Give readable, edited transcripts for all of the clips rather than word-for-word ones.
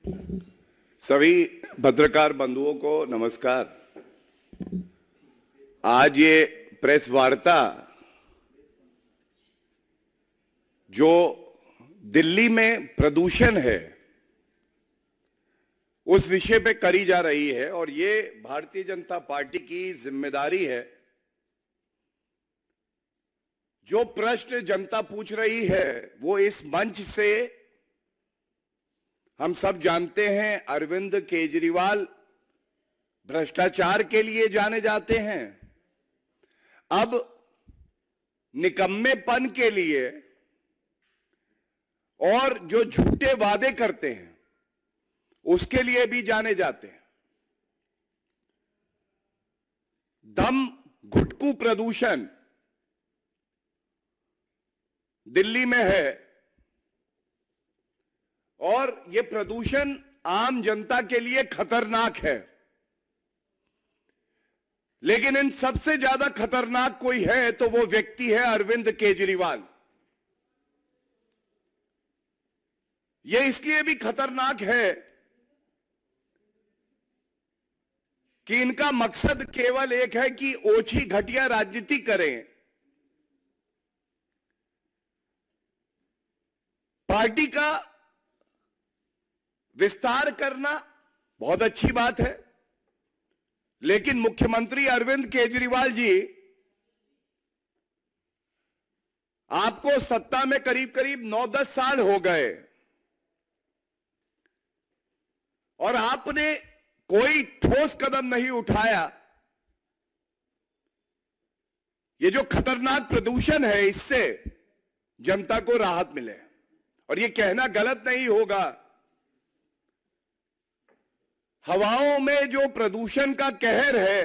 सभी पत्रकार बंधुओं को नमस्कार। आज ये प्रेस वार्ता जो दिल्ली में प्रदूषण है उस विषय पे करी जा रही है और ये भारतीय जनता पार्टी की जिम्मेदारी है। जो प्रश्न जनता पूछ रही है वो इस मंच से हम सब जानते हैं। अरविंद केजरीवाल भ्रष्टाचार के लिए जाने जाते हैं, अब निकम्मेपन के लिए और जो झूठे वादे करते हैं उसके लिए भी जाने जाते हैं। दम घुटकू प्रदूषण दिल्ली में है और यह प्रदूषण आम जनता के लिए खतरनाक है, लेकिन इन सबसे ज्यादा खतरनाक कोई है तो वो व्यक्ति है अरविंद केजरीवाल। यह इसलिए भी खतरनाक है कि इनका मकसद केवल एक है कि ओछी घटिया राजनीति करें, पार्टी का विस्तार करना बहुत अच्छी बात है, लेकिन मुख्यमंत्री अरविंद केजरीवाल जी, आपको सत्ता में करीब करीब 9-10 साल हो गए और आपने कोई ठोस कदम नहीं उठाया। ये जो खतरनाक प्रदूषण है इससे जनता को राहत मिले। और ये कहना गलत नहीं होगा, हवाओं में जो प्रदूषण का कहर है,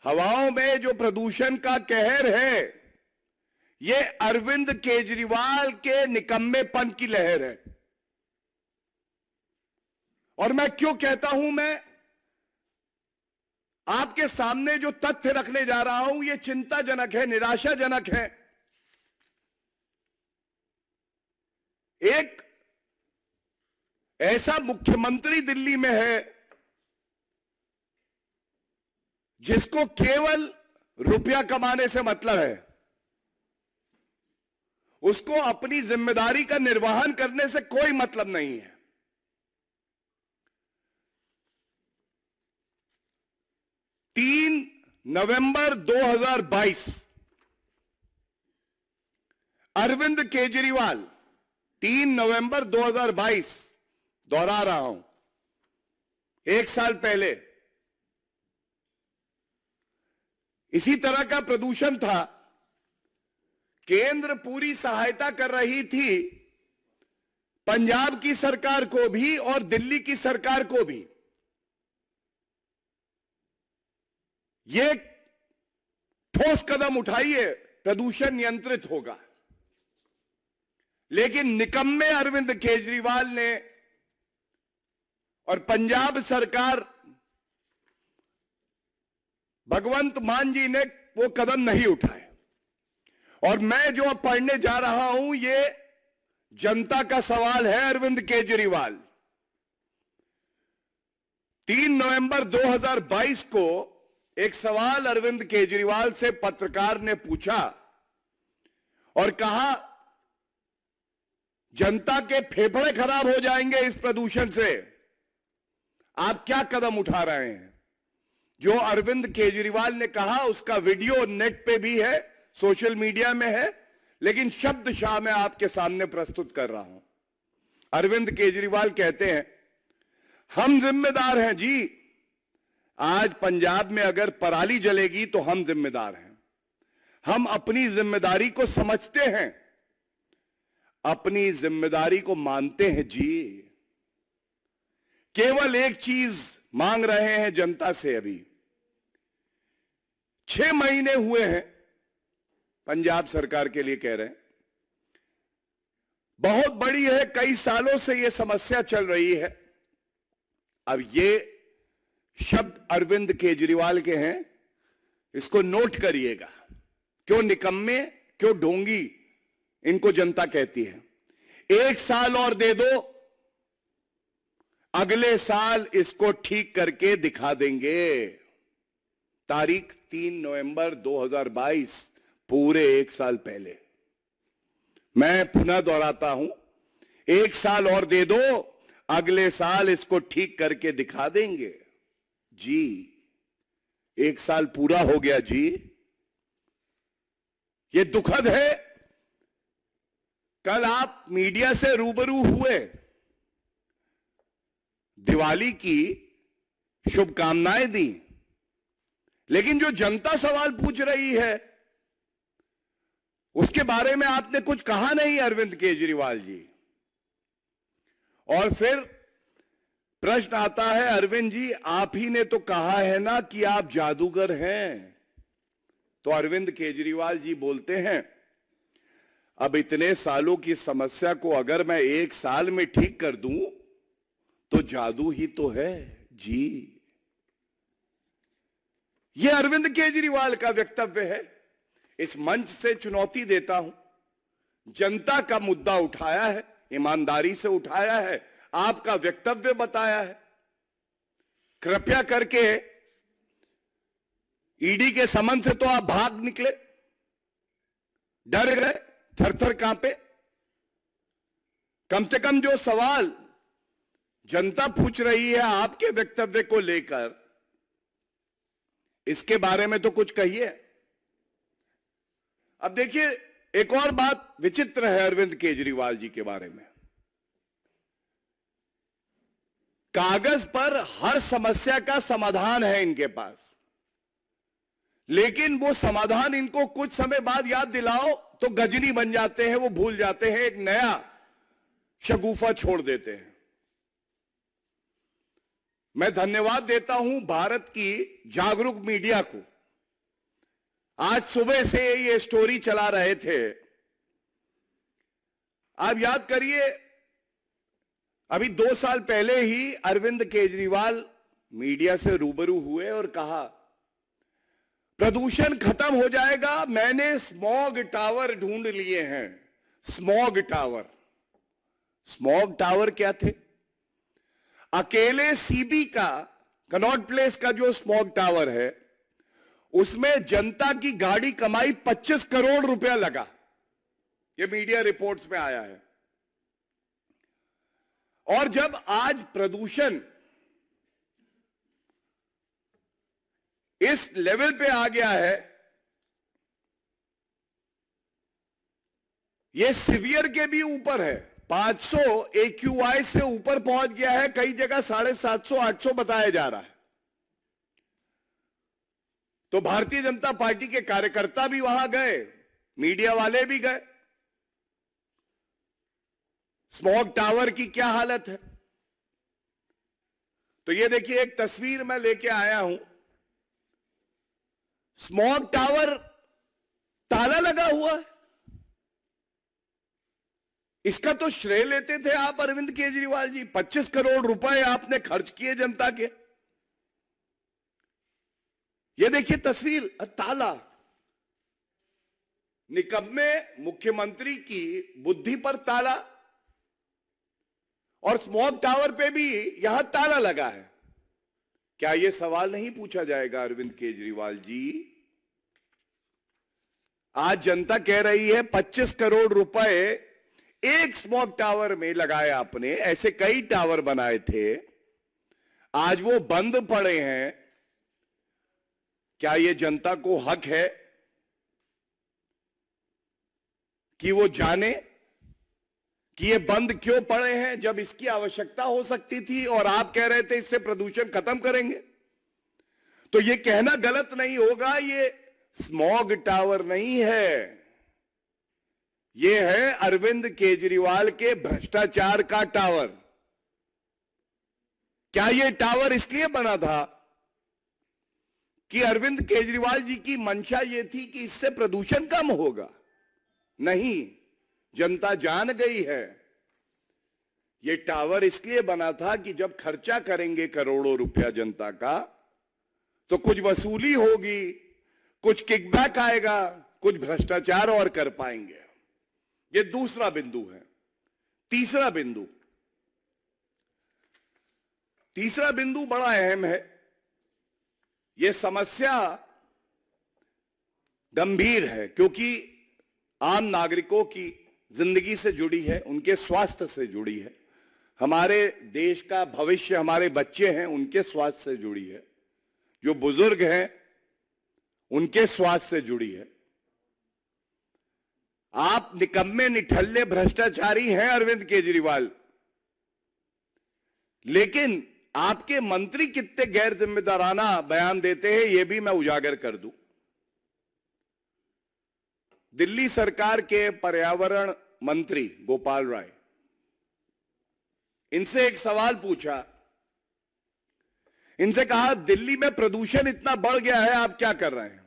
हवाओं में जो प्रदूषण का कहर है, ये अरविंद केजरीवाल के निकम्मेपन की लहर है। और मैं क्यों कहता हूं, मैं आपके सामने जो तथ्य रखने जा रहा हूं ये चिंताजनक है, निराशाजनक है। एक ऐसा मुख्यमंत्री दिल्ली में है जिसको केवल रुपया कमाने से मतलब है, उसको अपनी जिम्मेदारी का निर्वहन करने से कोई मतलब नहीं है। 3 नवंबर 2022 अरविंद केजरीवाल, 3 नवंबर 2022, दोहरा रहा हूं, 1 साल पहले इसी तरह का प्रदूषण था। केंद्र पूरी सहायता कर रही थी पंजाब की सरकार को भी और दिल्ली की सरकार को भी। ये ठोस कदम उठाइए, प्रदूषण नियंत्रित होगा। लेकिन निकम्मे अरविंद केजरीवाल ने और पंजाब सरकार, भगवंत मान जी ने वो कदम नहीं उठाए। और मैं जो अब पढ़ने जा रहा हूं ये जनता का सवाल है। अरविंद केजरीवाल, 3 नवंबर 2022 को एक सवाल अरविंद केजरीवाल से पत्रकार ने पूछा और कहा, जनता के फेफड़े खराब हो जाएंगे इस प्रदूषण से, आप क्या कदम उठा रहे हैं? जो अरविंद केजरीवाल ने कहा उसका वीडियो नेट पे भी है, सोशल मीडिया में है, लेकिन शब्दशः मैं आपके सामने प्रस्तुत कर रहा हूं। अरविंद केजरीवाल कहते हैं, हम जिम्मेदार हैं जी, आज पंजाब में अगर पराली जलेगी तो हम जिम्मेदार हैं। हम अपनी जिम्मेदारी को समझते हैं, अपनी जिम्मेदारी को मानते हैं जी। केवल एक चीज मांग रहे हैं जनता से। अभी 6 महीने हुए हैं, पंजाब सरकार के लिए कह रहे हैं, बहुत बड़ी है, कई सालों से यह समस्या चल रही है। अब ये शब्द अरविंद केजरीवाल के हैं, इसको नोट करिएगा। क्यों निकम्मे, क्यों ढोंगी इनको जनता कहती है। 1 साल और दे दो, अगले साल इसको ठीक करके दिखा देंगे। तारीख 3 नवंबर 2022, पूरे 1 साल पहले। मैं पुनः दोहराता हूं, 1 साल और दे दो, अगले साल इसको ठीक करके दिखा देंगे। जी 1 साल पूरा हो गया जी। ये दुखद है। कल आप मीडिया से रूबरू हुए, दिवाली की शुभकामनाएं दी, लेकिन जो जनता सवाल पूछ रही है उसके बारे में आपने कुछ कहा नहीं, अरविंद केजरीवाल जी। और फिर प्रश्न आता है, अरविंद जी आप ही ने तो कहा है ना कि आप जादूगर हैं। तो अरविंद केजरीवाल जी बोलते हैं, अब इतने सालों की समस्या को अगर मैं 1 साल में ठीक कर दूं तो जादू ही तो है जी। यह अरविंद केजरीवाल का वक्तव्य है। इस मंच से चुनौती देता हूं, जनता का मुद्दा उठाया है, ईमानदारी से उठाया है, आपका वक्तव्य बताया है। कृपया करके ईडी के समन से तो आप भाग निकले, डर गए, थर-थर कांपे। कम से कम जो सवाल जनता पूछ रही है आपके वक्तव्य को लेकर, इसके बारे में तो कुछ कहिए। अब देखिए, एक और बात विचित्र है अरविंद केजरीवाल जी के बारे में। कागज पर हर समस्या का समाधान है इनके पास, लेकिन वो समाधान इनको कुछ समय बाद याद दिलाओ तो गजनी बन जाते हैं, वो भूल जाते हैं, एक नया शगुफा छोड़ देते हैं। मैं धन्यवाद देता हूं भारत की जागरूक मीडिया को। आज सुबह से ये स्टोरी चला रहे थे। आप याद करिए, अभी 2 साल पहले ही अरविंद केजरीवाल मीडिया से रूबरू हुए और कहा प्रदूषण खत्म हो जाएगा, मैंने स्मॉग टावर ढूंढ लिए हैं। स्मॉग टावर, स्मॉग टावर क्या थे? अकेले सीबी का, कनॉट प्लेस का जो स्मॉग टावर है, उसमें जनता की गाड़ी कमाई 25 करोड़ रुपया लगा। यह मीडिया रिपोर्ट्स में आया है। और जब आज प्रदूषण इस लेवल पे आ गया है, यह सीवियर के भी ऊपर है, 500 AQI से ऊपर पहुंच गया है, कई जगह 750 800 बताया जा रहा है। तो भारतीय जनता पार्टी के कार्यकर्ता भी वहां गए, मीडिया वाले भी गए। स्मॉग टावर की क्या हालत है? तो ये देखिए, एक तस्वीर मैं लेके आया हूं। स्मॉग टावर ताला लगा हुआ है। इसका तो श्रेय लेते थे आप अरविंद केजरीवाल जी। 25 करोड़ रुपए आपने खर्च किए जनता के। ये देखिए तस्वीर, ताला। निकम्मे मुख्यमंत्री की बुद्धि पर ताला, और स्मॉग टावर पे भी यहां ताला लगा है। क्या यह सवाल नहीं पूछा जाएगा अरविंद केजरीवाल जी? आज जनता कह रही है 25 करोड़ रुपए एक स्मॉग टावर में लगाए आपने, ऐसे कई टावर बनाए थे, आज वो बंद पड़े हैं। क्या ये जनता को हक है कि वो जाने कि ये बंद क्यों पड़े हैं, जब इसकी आवश्यकता हो सकती थी और आप कह रहे थे इससे प्रदूषण खत्म करेंगे? तो ये कहना गलत नहीं होगा, ये स्मॉग टावर नहीं है, ये है अरविंद केजरीवाल के भ्रष्टाचार का टावर। क्या ये टावर इसलिए बना था कि अरविंद केजरीवाल जी की मंशा ये थी कि इससे प्रदूषण कम होगा? नहीं, जनता जान गई है ये टावर इसलिए बना था कि जब खर्चा करेंगे करोड़ों रुपया जनता का, तो कुछ वसूली होगी, कुछ किकबैक आएगा, कुछ भ्रष्टाचार और कर पाएंगे। ये दूसरा बिंदु है। तीसरा बिंदु, तीसरा बिंदु बड़ा अहम है। यह समस्या गंभीर है क्योंकि आम नागरिकों की जिंदगी से जुड़ी है, उनके स्वास्थ्य से जुड़ी है, हमारे देश का भविष्य, हमारे बच्चे हैं उनके स्वास्थ्य से जुड़ी है, जो बुजुर्ग हैं उनके स्वास्थ्य से जुड़ी है। आप निकम्मे निठल्ले भ्रष्टाचारी हैं अरविंद केजरीवाल, लेकिन आपके मंत्री कितने गैर जिम्मेदाराना बयान देते हैं यह भी मैं उजागर कर दूं। दिल्ली सरकार के पर्यावरण मंत्री गोपाल राय, इनसे एक सवाल पूछा, इनसे कहा दिल्ली में प्रदूषण इतना बढ़ गया है, आप क्या कर रहे हैं?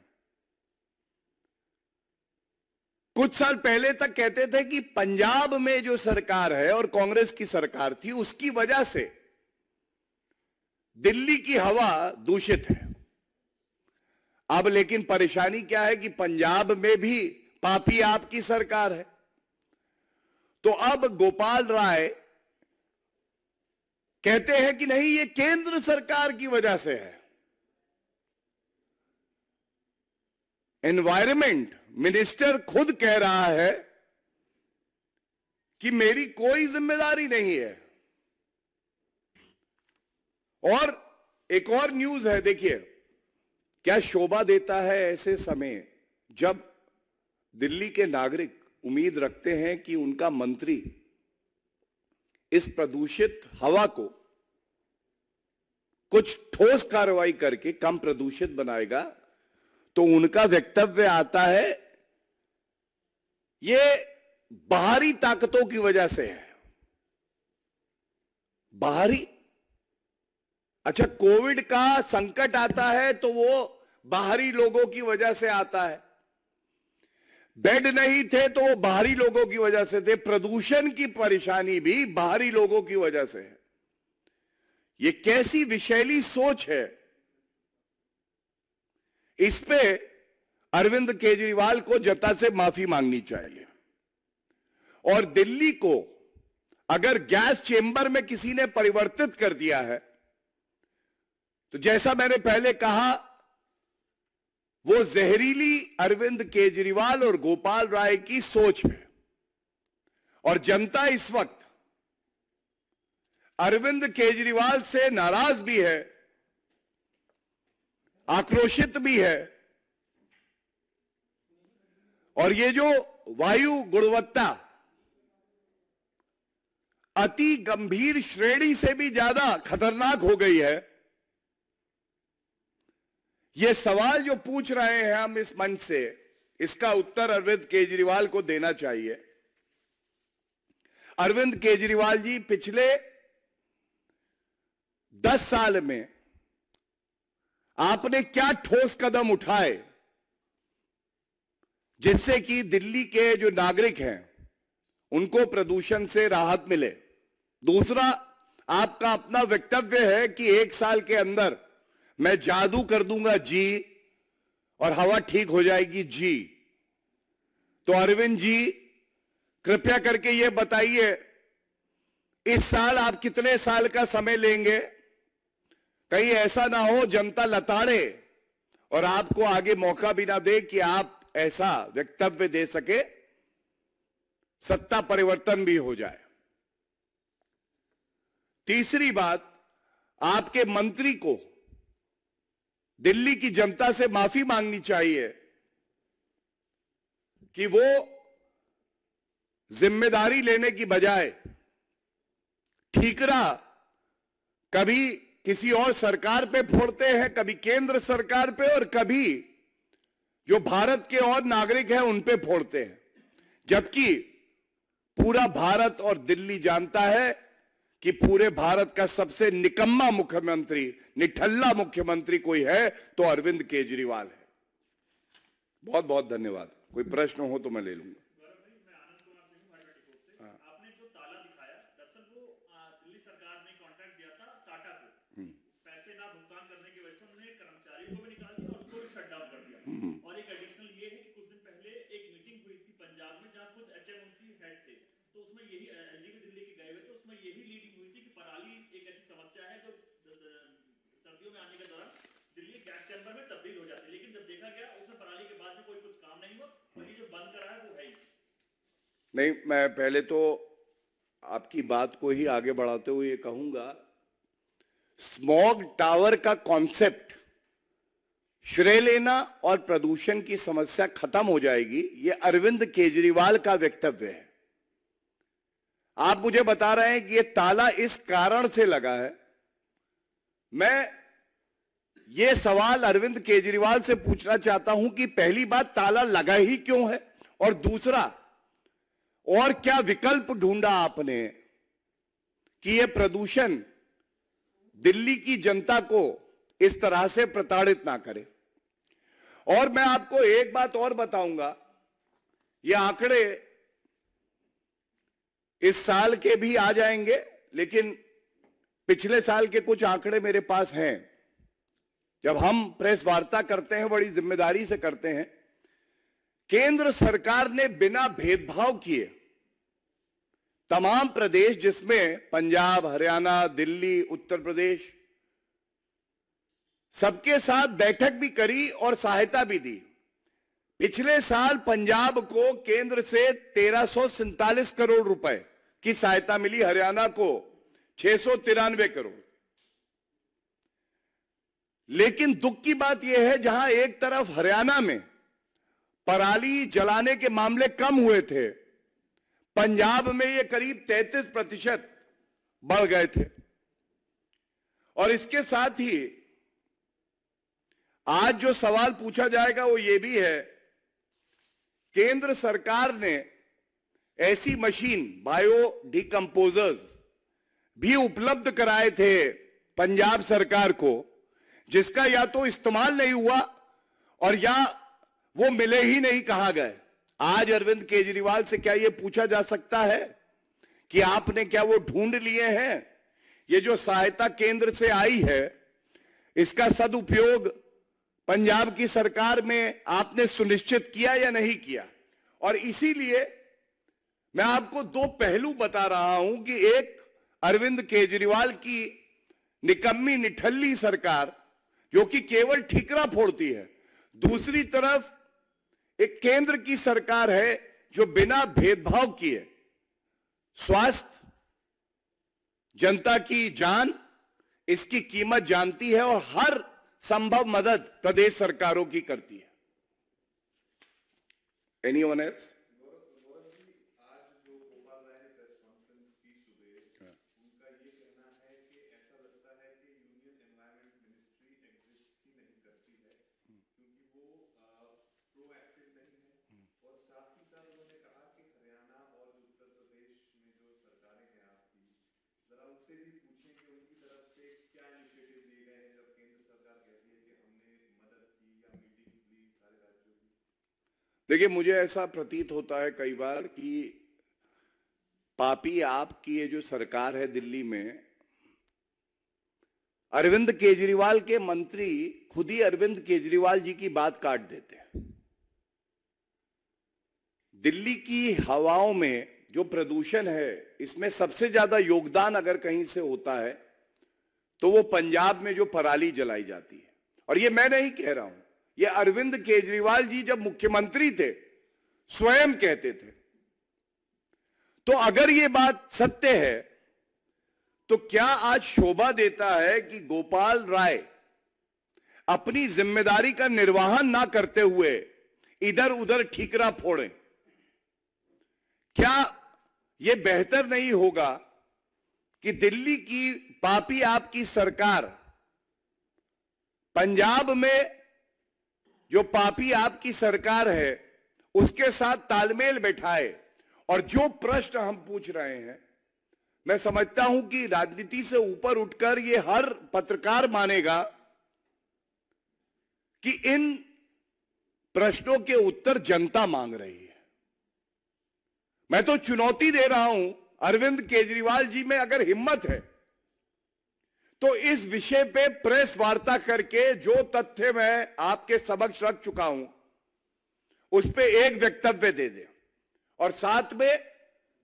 कुछ साल पहले तक कहते थे कि पंजाब में जो सरकार है और कांग्रेस की सरकार थी उसकी वजह से दिल्ली की हवा दूषित है। अब लेकिन परेशानी क्या है कि पंजाब में भी पापी आपकी सरकार है। तो अब गोपाल राय कहते हैं कि नहीं, ये केंद्र सरकार की वजह से है। एनवायरमेंट मिनिस्टर खुद कह रहा है कि मेरी कोई जिम्मेदारी नहीं है। और एक और न्यूज है, देखिए क्या शोभा देता है ऐसे समय जब दिल्ली के नागरिक उम्मीद रखते हैं कि उनका मंत्री इस प्रदूषित हवा को कुछ ठोस कार्रवाई करके कम प्रदूषित बनाएगा, तो उनका वक्तव्य आता है ये बाहरी ताकतों की वजह से है। बाहरी, अच्छा कोविड का संकट आता है तो वो बाहरी लोगों की वजह से आता है। बेड नहीं थे तो वो बाहरी लोगों की वजह से थे। प्रदूषण की परेशानी भी बाहरी लोगों की वजह से है। ये कैसी विशैली सोच है? इस पे अरविंद केजरीवाल को जनता से माफी मांगनी चाहिए। और दिल्ली को अगर गैस चेंबर में किसी ने परिवर्तित कर दिया है तो जैसा मैंने पहले कहा, वो जहरीली अरविंद केजरीवाल और गोपाल राय की सोच है। और जनता इस वक्त अरविंद केजरीवाल से नाराज भी है, आक्रोशित भी है। और ये जो वायु गुणवत्ता अति गंभीर श्रेणी से भी ज्यादा खतरनाक हो गई है, ये सवाल जो पूछ रहे हैं हम इस मंच से, इसका उत्तर अरविंद केजरीवाल को देना चाहिए। अरविंद केजरीवाल जी, पिछले 10 साल में आपने क्या ठोस कदम उठाए जिससे कि दिल्ली के जो नागरिक हैं उनको प्रदूषण से राहत मिले? दूसरा, आपका अपना वक्तव्य है कि 1 साल के अंदर मैं जादू कर दूंगा जी और हवा ठीक हो जाएगी जी। तो अरविंद जी, कृपया करके यह बताइए, इस साल आप कितने साल का समय लेंगे? कहीं ऐसा ना हो जनता लताड़े और आपको आगे मौका भी ना दे कि आप ऐसा वक्तव्य दे सके, सत्ता परिवर्तन भी हो जाए। तीसरी बात, आपके मंत्री को दिल्ली की जनता से माफी मांगनी चाहिए कि वो जिम्मेदारी लेने की बजाय ठीकरा कभी किसी और सरकार पे फोड़ते हैं, कभी केंद्र सरकार पे और कभी जो भारत के और नागरिक हैं उन पे फोड़ते हैं। जबकि पूरा भारत और दिल्ली जानता है कि पूरे भारत का सबसे निकम्मा मुख्यमंत्री, निठल्ला मुख्यमंत्री कोई है तो अरविंद केजरीवाल है। बहुत बहुत धन्यवाद। कोई प्रश्न हो तो मैं ले लूंगा। आपने जो ताला दिखाया, दरअसल वो दिल्ली सरकार ने कॉन्ट्रैक्ट दिया था टाटा को, पैसे ना भुगतान करने की वजह से उन्होंने कर्मचारियों को भी निकाल दिया और उसको भी शट डाउन कर दिया। और एक एडिशनल ये है कि कुछ दिन पहले एक मीटिंग हुई थी पंजाब में जहां खुद एचएम उनकी हेड थे, तो उसमें यही एलजीबी दिल्ली के गए हुए थे, उसमें यही लीडिंग हुई थी कि पराली एक ऐसी समस्या है जो नहीं, मैं पहले तो आपकी बात को ही आगे बढ़ाते हुए ये कहूंगा, स्मॉग टावर का कॉन्सेप्ट, श्रेय लेना और प्रदूषण की समस्या खत्म हो जाएगी, ये अरविंद केजरीवाल का वक्तव्य है। आप मुझे बता रहे हैं कि ये ताला इस कारण से लगा है। मैं ये सवाल अरविंद केजरीवाल से पूछना चाहता हूं कि पहली बात, ताला लगा ही क्यों है, और दूसरा, और क्या विकल्प ढूंढा आपने कि ये प्रदूषण दिल्ली की जनता को इस तरह से प्रताड़ित ना करे। और मैं आपको एक बात और बताऊंगा, ये आंकड़े इस साल के भी आ जाएंगे, लेकिन पिछले साल के कुछ आंकड़े मेरे पास हैं। जब हम प्रेस वार्ता करते हैं, बड़ी जिम्मेदारी से करते हैं। केंद्र सरकार ने बिना भेदभाव किए तमाम प्रदेश, जिसमें पंजाब, हरियाणा, दिल्ली, उत्तर प्रदेश, सबके साथ बैठक भी करी और सहायता भी दी। पिछले साल पंजाब को केंद्र से 1347 करोड़ रुपए की सहायता मिली, हरियाणा को 693 करोड़। लेकिन दुख की बात यह है, जहां एक तरफ हरियाणा में पराली जलाने के मामले कम हुए थे, पंजाब में ये करीब 33% बढ़ गए थे। और इसके साथ ही आज जो सवाल पूछा जाएगा वो ये भी है, केंद्र सरकार ने ऐसी मशीन, बायो डिकम्पोजर्स भी उपलब्ध कराए थे पंजाब सरकार को, जिसका या तो इस्तेमाल नहीं हुआ और या वो मिले ही नहीं कहा गए। आज अरविंद केजरीवाल से क्या यह पूछा जा सकता है कि आपने क्या वो ढूंढ लिए हैं? ये जो सहायता केंद्र से आई है, इसका सदुपयोग पंजाब की सरकार में आपने सुनिश्चित किया या नहीं किया? और इसीलिए मैं आपको दो पहलू बता रहा हूं कि एक, अरविंद केजरीवाल की निकम्मी निठल्ली सरकार जो कि केवल ठीकरा फोड़ती है, दूसरी तरफ एक केंद्र की सरकार है जो बिना भेदभाव किए स्वास्थ्य, जनता की जान, इसकी कीमत जानती है और हर संभव मदद प्रदेश सरकारों की करती है। Anyone else? देखिए, मुझे ऐसा प्रतीत होता है कई बार कि पापी आपकी ये जो सरकार है दिल्ली में, अरविंद केजरीवाल के मंत्री खुद ही अरविंद केजरीवाल जी की बात काट देते हैं। दिल्ली की हवाओं में जो प्रदूषण है, इसमें सबसे ज्यादा योगदान अगर कहीं से होता है तो वो पंजाब में जो पराली जलाई जाती है। और ये मैं नहीं कह रहा हूं, ये अरविंद केजरीवाल जी जब मुख्यमंत्री थे स्वयं कहते थे। तो अगर ये बात सत्य है तो क्या आज शोभा देता है कि गोपाल राय अपनी जिम्मेदारी का निर्वहन ना करते हुए इधर उधर ठीकरा फोड़ें? क्या यह बेहतर नहीं होगा कि दिल्ली की पापी आपकी सरकार पंजाब में जो पापी आपकी सरकार है उसके साथ तालमेल बैठाए? और जो प्रश्न हम पूछ रहे हैं, मैं समझता हूं कि राजनीति से ऊपर उठकर ये हर पत्रकार मानेगा कि इन प्रश्नों के उत्तर जनता मांग रही है। मैं तो चुनौती दे रहा हूं अरविंद केजरीवाल जी में अगर हिम्मत है तो इस विषय पे प्रेस वार्ता करके जो तथ्य मैं आपके समक्ष रख चुका हूं उस पे एक वक्तव्य दे दे। और साथ में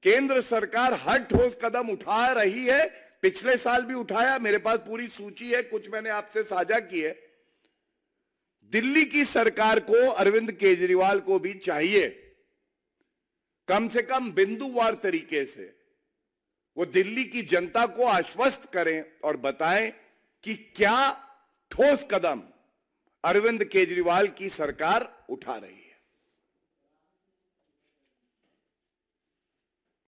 केंद्र सरकार हर ठोस कदम उठा रही है, पिछले साल भी उठाया, मेरे पास पूरी सूची है, कुछ मैंने आपसे साझा की है। दिल्ली की सरकार को, अरविंद केजरीवाल को भी चाहिए कम से कम बिंदुवार तरीके से वो दिल्ली की जनता को आश्वस्त करें और बताएं कि क्या ठोस कदम अरविंद केजरीवाल की सरकार उठा रही है।